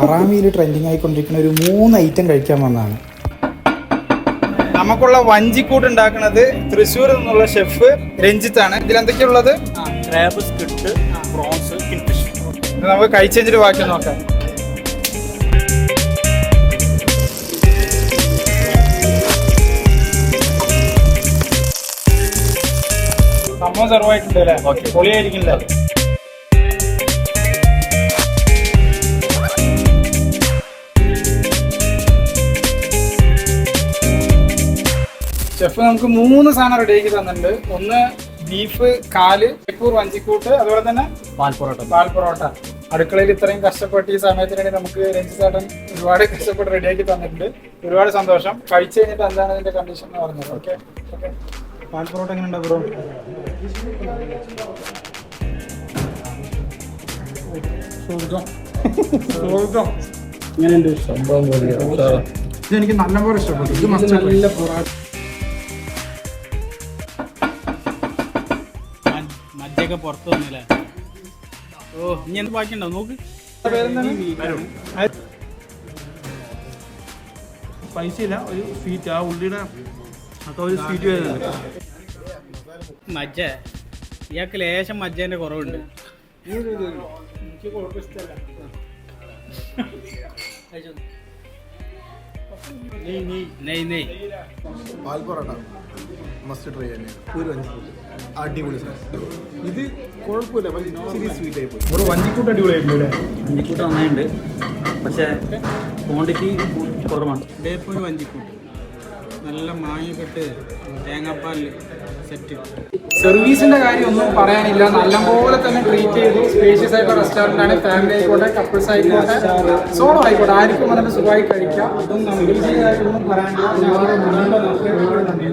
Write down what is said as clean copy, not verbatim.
അറാമിയിൽ trending ആയിക്കൊണ്ടിരിക്കുന്ന ഒരു 3 item കഴിക്കാൻ വന്നതാണ്. നമുക്കുള്ള വഞ്ചിക്കൂട്ട് ഉണ്ടാക്കുന്നത് തൃശ്ശൂരിൽ നിന്നുള്ള ഷെഫ് രഞ്ജിത്താണ്. ഇതിലെന്തൊക്കെയുള്ളത്? Crab, squid, prawns, kingfish. നമുക്ക് കഴിച്ചിട്ട് ബാക്കി നോക്കാം. സംഭവം സെർവായിട്ടുണ്ട് അല്ലേ? പൊളിയായിരിക്കില്ല. ഷെഫ് നമുക്ക് 3 സാധനം റെഡിയാക്കി തന്നിട്ടുണ്ട്. ഒന്ന് ബീഫ് കാല്, ബേപ്പൂർ വഞ്ചിക്കൂട്ട്, അതുപോലെ തന്നെ പാൽ പൊറോട്ട. അടുക്കളയിൽ ഇത്രയും കഷ്ടപ്പെട്ട് ഈ സമയത്തിനിടെ നമുക്ക് രഞ്ജിത്തേട്ടൻ ഒരുപാട് കഷ്ടപ്പെട്ട് റെഡിയാക്കി തന്നിട്ടുണ്ട്. ഒരുപാട് സന്തോഷം. കഴിച്ചു കഴിഞ്ഞിട്ട് എന്താണ് ഇതിന്റെ കണ്ടീഷൻ എന്ന് പറഞ്ഞത്? ഓക്കെ. പാൽ പൊറോട്ട എങ്ങനെ ഉണ്ടാവും ബ്രോ? ഇതെനിക്ക് നല്ലപോലെ ഇഷ്ടപ്പെട്ടു. ഇത് നല്ല പൊറോട്ട. മജ്ജയൊക്കെ പുറത്ത് വന്നില്ലേ? ഓ, ഇനി എന്ത് ബാക്കിയുണ്ടോ നോക്ക്. സ്പൈസി ഇല്ല, ഒരു സ്വീറ്റ്. ആ ഉള്ളിയുടെ ഒക്കെ ഒരു സ്വീറ്റ് വരുന്നുണ്ട്. മജ്ജ ഇയാൾക്ക് ലേശം മജ്ജേന്റെ കുറവുണ്ട്. നെയ് പാൽ പൊറോട്ട മസ്റ്റ് ട്രൈ തന്നെ. ഒരു അടിപൊളി സാധനം. ഇത് കുഴപ്പമില്ല, പക്ഷേ ഇച്ചിരി സ്വീറ്റ് ആയി പോയി. ഒരു വഞ്ചിക്കൂട്ട് അടിപൊളിയായിട്ടുണ്ട്. വഞ്ചിക്കൂട്ട് നന്നായിട്ടുണ്ട്, പക്ഷേ ക്വാണ്ടിറ്റി കുറവാണ്. ബേപ്പൂർ വഞ്ചിക്കൂട്ട് നല്ല മാങ്ങയൊക്കെ ഇട്ട് തേങ്ങാപ്പാലിൽ സെറ്റ്. സർവീസിന്റെ കാര്യം ഒന്നും പറയാനില്ല. നല്ലപോലെ തന്നെ ട്രീറ്റ് ചെയ്തു. സ്പേഷ്യസ് ആയിട്ടുള്ള റെസ്റ്റോറൻ്റ് ആണ്. ഫാമിലി ആയിക്കോട്ടെ, കപ്പിൾസ് ആയിക്കോട്ടെ, സോളോ ആയിക്കോട്ടെ, ആർക്കും വന്നിട്ട് സുഖമായി കഴിക്കാം. അതൊന്നും പറയാനില്ല. ഒരുപാട് നന്ദി.